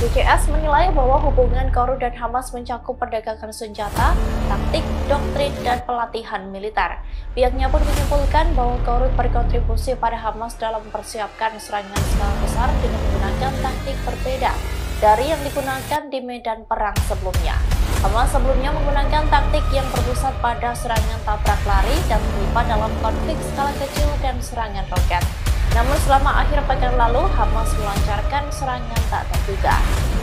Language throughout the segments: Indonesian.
BCS menilai bahwa hubungan Korut dan Hamas mencakup perdagangan senjata, taktik, doktrin, dan pelatihan militer. Pihaknya pun menyimpulkan bahwa Korut berkontribusi pada Hamas dalam mempersiapkan serangan skala besar dengan menggunakan taktik berbeda dari yang digunakan di medan perang sebelumnya. Hamas sebelumnya menggunakan taktik yang berpusat pada serangan tabrak lari dan terlibat dalam konflik skala kecil dan serangan roket. Namun selama akhir pekan lalu, Hamas melancarkan serangan tak terduga.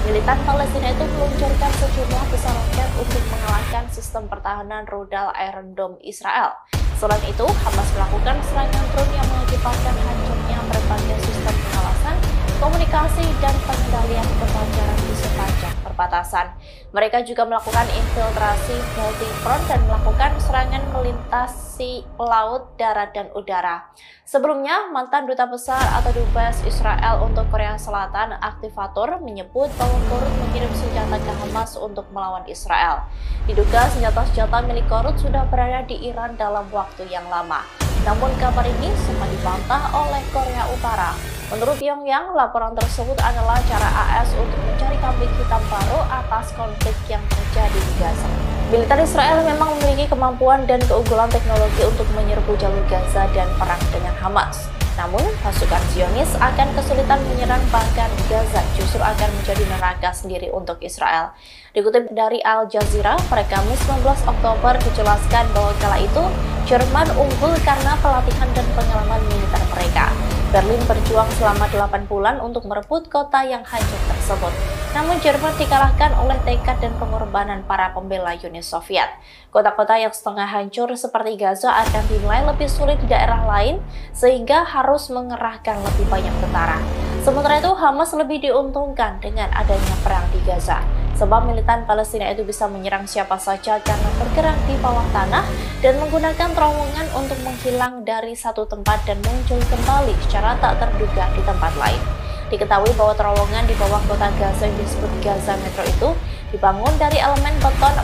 Militan Palestina itu meluncurkan sejumlah besar roket untuk mengalahkan sistem pertahanan rudal Iron Dome Israel. Selain itu, Hamas melakukan serangan drone yang mengakibatkan hancurnya berbagai sistem pengawasan, komunikasi, dan pengendalian kelancaran di sepanjang perbatasan. Mereka juga melakukan infiltrasi multi-front dan melakukan serangan melintasi laut, darat, dan udara. Sebelumnya, mantan Duta Besar atau Dubes Israel untuk Korea Selatan, Aktivator, menyebut bahwa Korut mengirim senjata ke Hamas untuk melawan Israel. Diduga senjata-senjata milik Korut sudah berada di Iran dalam waktu yang lama. Namun kabar ini sempat dibantah oleh Korea Utara. Menurut Pyongyang, laporan tersebut adalah cara AS untuk mencari kambing hitam baru atas konflik yang terjadi di Gaza. Militer Israel memang memiliki kemampuan dan keunggulan teknologi untuk menyerbu jalur Gaza dan perang dengan Hamas. Namun, pasukan Zionis akan kesulitan menyerang, bahkan Gaza justru akan menjadi neraka sendiri untuk Israel. Dikutip dari Al Jazeera, pada Kamis 19 Oktober dijelaskan bahwa kala itu Jerman unggul karena pelatihan dan pengalaman militer mereka. Berlin berjuang selama 8 bulan untuk merebut kota yang hancur tersebut. Namun Jerman dikalahkan oleh tekad dan pengorbanan para pembela Uni Soviet. Kota-kota yang setengah hancur seperti Gaza akan dinilai lebih sulit di daerah lain, sehingga harus mengerahkan lebih banyak tentara. Sementara itu, Hamas lebih diuntungkan dengan adanya perang di Gaza. Sebab militan Palestina itu bisa menyerang siapa saja karena bergerak di bawah tanah dan menggunakan terowongan untuk menghilang dari satu tempat dan muncul kembali secara tak terduga di tempat lain. Diketahui bahwa terowongan di bawah kota Gaza yang disebut Gaza Metro itu dibangun dari elemen beton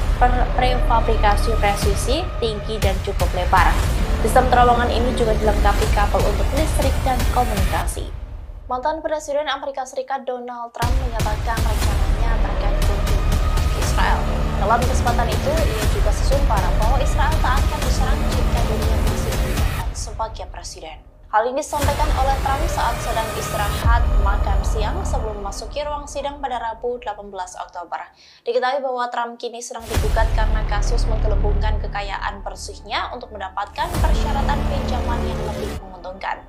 prefabrikasi presisi, tinggi, dan cukup lebar. Sistem terowongan ini juga dilengkapi kabel untuk listrik dan komunikasi. Mantan Presiden Amerika Serikat Donald Trump menyatakan rencananya terkait kunjungan ke Israel. Dalam kesempatan itu, ia juga sesungguh bahwa Israel tak akan diserang jika dirinya masih menjabat sebagai presiden. Hal ini disampaikan oleh Trump saat sedang istirahat makan siang sebelum memasuki ruang sidang pada Rabu 18 Oktober. Diketahui bahwa Trump kini sedang digugat karena kasus menggelembungkan kekayaan bersihnya untuk mendapatkan persyaratan pinjaman yang lebih menguntungkan.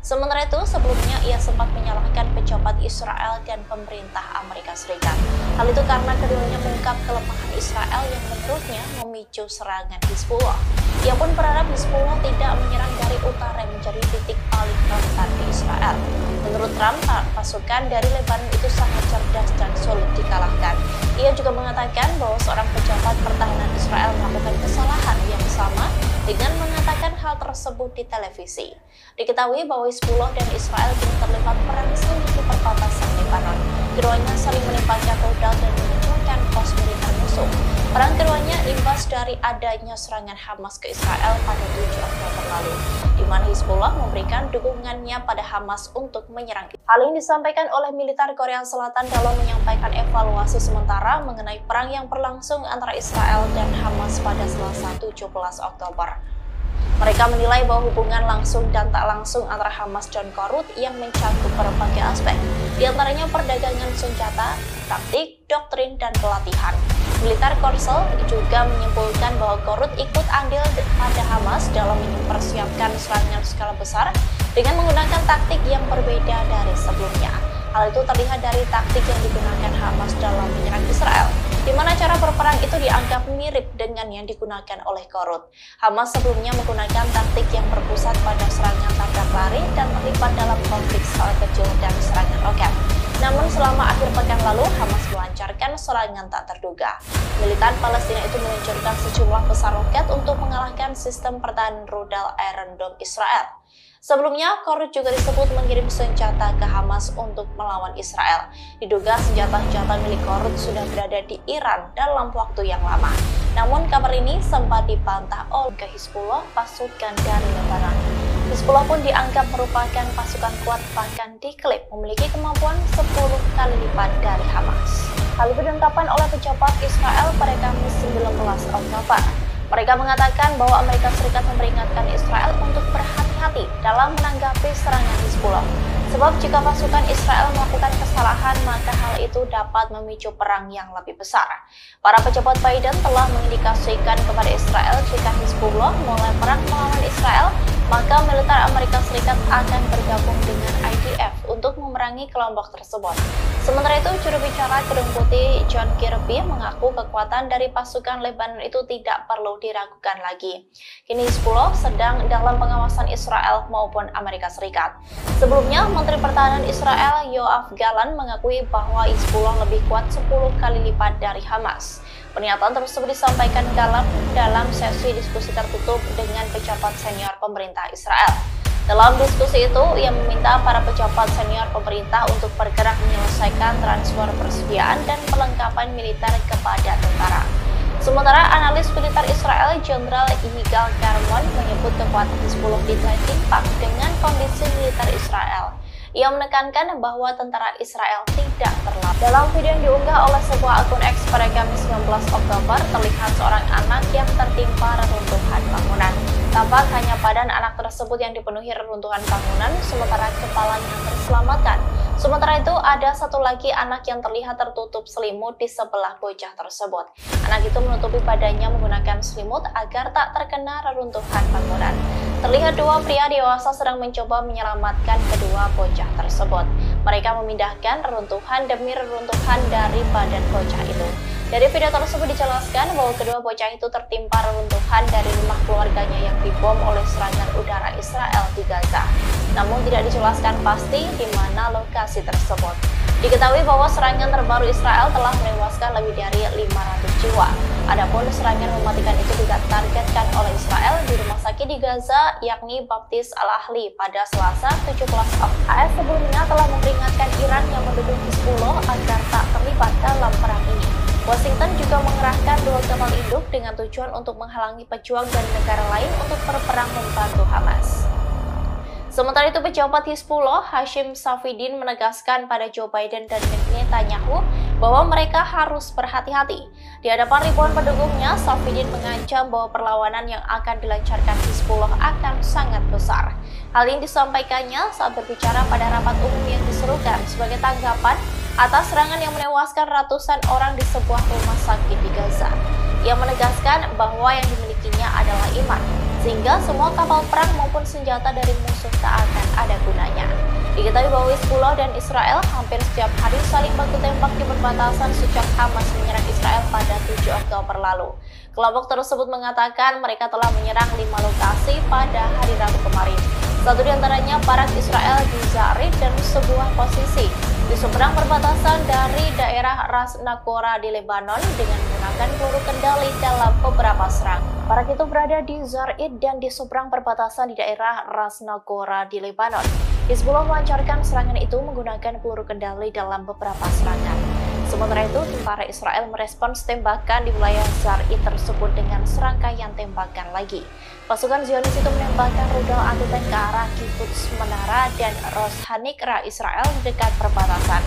Sementara itu, sebelumnya ia sempat menyalahkan pejabat Israel dan pemerintah Amerika Serikat. Hal itu karena keduanya mengungkap kelemahan Israel yang menurutnya memicu serangan Hizbullah. Ia pun berharap Hizbullah tidak menyerang dari utara yang menjadi titik paling rentan di Israel. Menurut Trump, pasukan dari Lebanon itu sangat cerdas dan sulit dikalahkan. Ia juga mengatakan bahwa seorang pejabat pertahanan Israel melakukan kesalahan yang sama dengan mengatakan hal tersebut di televisi. Diketahui bahwa Hizbullah dan Israel kini terlibat perang sengit di perbatasan Lebanon. Keduanya saling menembakkan rudal dan meluncurkan pos militer musuh. Perang keduanya imbas dari adanya serangan Hamas ke Israel pada 7 Oktober lalu, di mana Hizbullah memberikan dukungannya pada Hamas untuk menyerang. Hal ini disampaikan oleh militer Korea Selatan dalam menyampaikan evaluasi sementara mengenai perang yang berlangsung antara Israel dan Hamas pada Selasa 17 Oktober. Mereka menilai bahwa hubungan langsung dan tak langsung antara Hamas dan Korut yang mencakup berbagai aspek, diantaranya perdagangan senjata, taktik, doktrin, dan pelatihan. Militer Korsel juga menyimpulkan bahwa Korut ikut andil pada Hamas dalam mempersiapkan serangan skala besar dengan menggunakan taktik yang berbeda dari sebelumnya. Hal itu terlihat dari taktik yang digunakan Hamas dalam menyerang Israel, di mana cara berperang itu dianggap mirip dengan yang digunakan oleh Korut. Hamas sebelumnya menggunakan taktik yang berpusat pada serangan tabrak lari dan terlibat dalam konflik skala kecil dan serangan roket. Namun selama akhir pekan lalu, Hamas melancarkan serangan tak terduga. Militan Palestina itu meluncurkan sejumlah besar roket untuk mengalahkan sistem pertahanan rudal Iron Dome Israel. Sebelumnya, Korut juga disebut mengirim senjata ke Hamas untuk melawan Israel. Diduga senjata-senjata milik Korut sudah berada di Iran dalam waktu yang lama. Namun kabar ini sempat dibantah oleh Hizbullah, pasukan dari Lebanon. Hizbullah pun dianggap merupakan pasukan kuat, bahkan diklaim memiliki kemampuan 10 kali lipat dari Hamas. Hal itu diungkapkan oleh pejabat Israel pada Kamis 19 Oktober. Mereka mengatakan bahwa Amerika Serikat memperingatkan Israel untuk berhati-hati dalam menanggapi serangan Hizbullah. Sebab jika pasukan Israel melakukan kesalahan, maka hal itu dapat memicu perang yang lebih besar. Para pejabat Biden telah mengindikasikan kepada Israel jika Hizbullah mulai perang melawan Israel, maka militer Amerika Serikat akan bergabung dengan IDF untuk memerangi kelompok tersebut. Sementara itu, juru bicara Gedung Putih John Kirby mengaku kekuatan dari pasukan Lebanon itu tidak perlu diragukan lagi. Kini Hizbullah sedang dalam pengawasan Israel maupun Amerika Serikat. Sebelumnya, Menteri Pertahanan Israel Yoav Gallant mengakui bahwa Hizbullah lebih kuat 10 kali lipat dari Hamas. Pernyataan tersebut disampaikan Gallant dalam sesi diskusi tertutup dengan pejabat senior pemerintah Israel. Dalam diskusi itu, ia meminta para pejabat senior pemerintah untuk bergerak menyelesaikan transfer persediaan dan perlengkapan militer kepada tentara. Sementara analis militer Israel Jenderal Yigal Garmon menyebut kekuatan Hizbullah dinilai timpang dengan kondisi militer Israel. Ia menekankan bahwa tentara Israel tidak terlambat. Dalam video yang diunggah oleh sebuah akun X pada Kamis 19 Oktober, terlihat seorang anak yang tertimpa reruntuhan bangunan. Tampak hanya badan anak tersebut yang dipenuhi reruntuhan bangunan, sementara kepalanya terselamatkan. Sementara itu, ada satu lagi anak yang terlihat tertutup selimut di sebelah bocah tersebut. Anak itu menutupi badannya menggunakan selimut agar tak terkena reruntuhan bangunan. Terlihat dua pria dewasa sedang mencoba menyelamatkan kedua bocah tersebut. Mereka memindahkan reruntuhan demi reruntuhan dari badan bocah itu. Dari video tersebut dijelaskan bahwa kedua bocah itu tertimpa reruntuhan dari rumah keluarganya yang dibom oleh serangan udara Israel di Gaza. Namun tidak dijelaskan pasti di mana lokasi tersebut. Diketahui bahwa serangan terbaru Israel telah menewaskan lebih dari 500 jiwa. Adapun serangan mematikan itu juga ditargetkan oleh Israel di rumah sakit di Gaza, yakni Baptis Al-Ahli pada Selasa 17 Oktober. AS sebelumnya telah memperingatkan Iran yang mendukung Hizbullah agar tak terlibat dalam perang ini. Washington juga mengerahkan 2 kapal induk dengan tujuan untuk menghalangi pejuang dari negara lain untuk berperang membantu Hamas. Sementara itu, pejabat Hizbullah Hashim Safieddine menegaskan pada Joe Biden dan Netanyahu bahwa mereka harus berhati-hati. Di hadapan ribuan pendukungnya, Safieddine mengancam bahwa perlawanan yang akan dilancarkan Hizbullah akan sangat besar. Hal ini disampaikannya saat berbicara pada rapat umum yang diserukan sebagai tanggapan atas serangan yang menewaskan ratusan orang di sebuah rumah sakit di Gaza. Ia menegaskan bahwa yang dimilikinya adalah iman, sehingga semua kapal perang maupun senjata dari musuh tak akan ada gunanya. Diketahui bahwa Hizbullah dan Israel hampir setiap hari saling baku tembak di perbatasan sejak Hamas menyerang Israel pada 7 Oktober lalu. Kelompok tersebut mengatakan mereka telah menyerang 5 lokasi pada hari Rabu kemarin. Satu di antaranya barak Israel di Zarid dan sebuah posisi di seberang perbatasan dari daerah Ras Naqora di Lebanon dengan menggunakan peluru kendali dalam beberapa serangan. Barak itu berada di Zarid dan di seberang perbatasan di daerah Ras Naqora di Lebanon. Hizbullah melancarkan serangan itu menggunakan peluru kendali dalam beberapa serangan. Sementara itu, tentara Israel merespons tembakan di wilayah Zarid tersebut dengan serangkaian tembakan lagi. Pasukan Zionis itu menembakkan rudal anti-tank ke arah Kibbutz Menara dan Ros Hanikra Israel dekat perbatasan.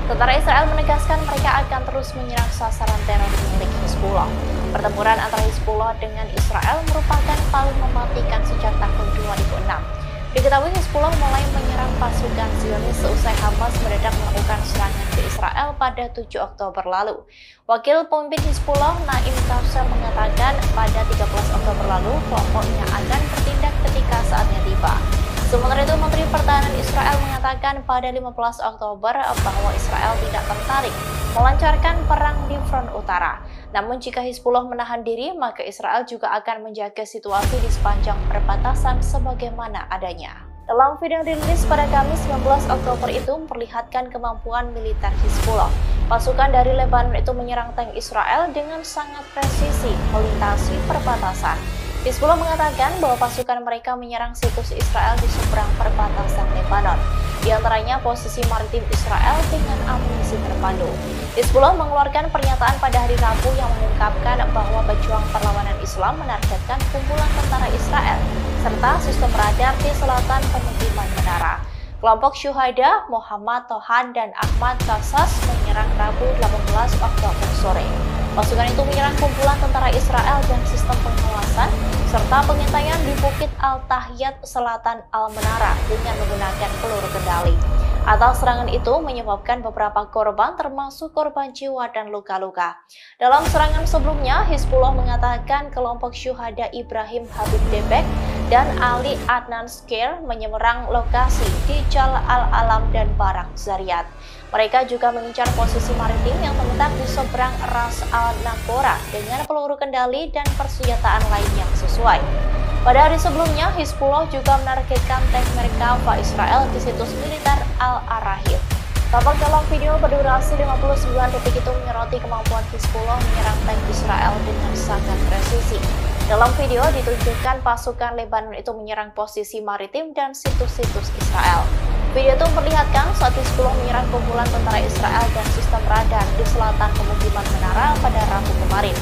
Tentara Israel menegaskan mereka akan terus menyerang sasaran teror milik Hizbullah. Pertempuran antara Hizbullah dengan Israel merupakan paling mematikan sejak tahun 2006. Diketahui Hizbullah mulai menyerang pasukan Zionis seusai Hamas mendadak melakukan serangan ke Israel pada 7 Oktober lalu. Wakil pemimpin Hizbullah Naim Qassem mengatakan pada 13 Oktober lalu kelompoknya akan bertindak ketika saatnya tiba. Sementara itu, Menteri Pertahanan Israel mengatakan pada 15 Oktober bahwa Israel tidak tertarik melancarkan perang di front utara. Namun jika Hizbullah menahan diri, maka Israel juga akan menjaga situasi di sepanjang perbatasan sebagaimana adanya. Dalam video yang dirilis pada Kamis 19 Oktober itu memperlihatkan kemampuan militer Hizbullah. Pasukan dari Lebanon itu menyerang tank Israel dengan sangat presisi melintasi perbatasan. Hizbullah mengatakan bahwa pasukan mereka menyerang situs Israel di seberang perbatasan Lebanon, di antaranya posisi maritim Israel dengan amunisi terpadu. Hizbullah mengeluarkan pernyataan pada hari Rabu yang mengungkapkan bahwa pejuang perlawanan Islam menargetkan kumpulan tentara Israel serta sistem radar di selatan pemukiman menara. Kelompok Syuhada Muhammad Tohan dan Ahmad Kassas menyerang Rabu 18 Oktober sore. Pasukan itu menyerang kumpulan tentara Israel dan sistem pengawasan serta pengintaian di Bukit Al-Tahyat Selatan Al-Menara dengan menggunakan peluru kendali. Atas serangan itu menyebabkan beberapa korban termasuk korban jiwa dan luka-luka. Dalam serangan sebelumnya, Hizbullah mengatakan kelompok syuhada Ibrahim Habib Debek dan Ali Adnan Skir menyeberang lokasi di Jal Al-Alam dan Barak Zariyat. Mereka juga mengincar posisi maritim yang terletak di seberang Ras Al-Naqora dengan peluru kendali dan persenjataan lain yang sesuai. Pada hari sebelumnya, Hizbullah juga menargetkan tank Merkava Israel di situs militer Al-Arahim. Tampak dalam video berdurasi 59 detik itu menyoroti kemampuan Hizbullah menyerang tank Israel dengan sangat presisi. Dalam video ditunjukkan pasukan Lebanon itu menyerang posisi maritim dan situs-situs Israel. Video itu memperlihatkan saat Hizbullah menyerang kumpulan tentara Israel dan sistem radar di selatan pemukiman Menara pada Rabu kemarin.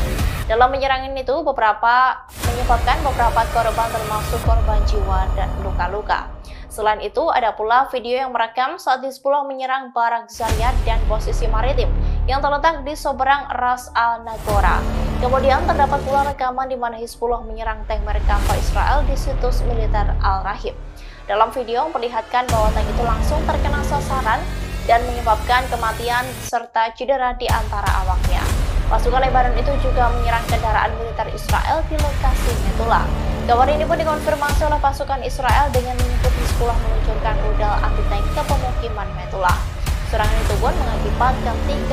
Dalam penyerangan itu menyebabkan beberapa korban termasuk korban jiwa dan luka-luka. Selain itu, ada pula video yang merekam saat Hizbullah menyerang Barak Zariyat dan posisi maritim yang terletak di seberang Ras Al-Naqora. Kemudian terdapat pula rekaman di mana Hizbullah menyerang tank Merkava Israel di situs militer Al-Rahim. Dalam video memperlihatkan bahwa tank itu langsung terkena sasaran dan menyebabkan kematian serta cedera di antara awaknya. Pasukan Lebanon itu juga menyerang kendaraan militer Israel di lokasi Metula. Kabar ini pun dikonfirmasi oleh pasukan Israel dengan menyebut Hizbullah meluncurkan rudal anti-tank ke pemukiman Metula. Serangan itu pun mengakibatkan 3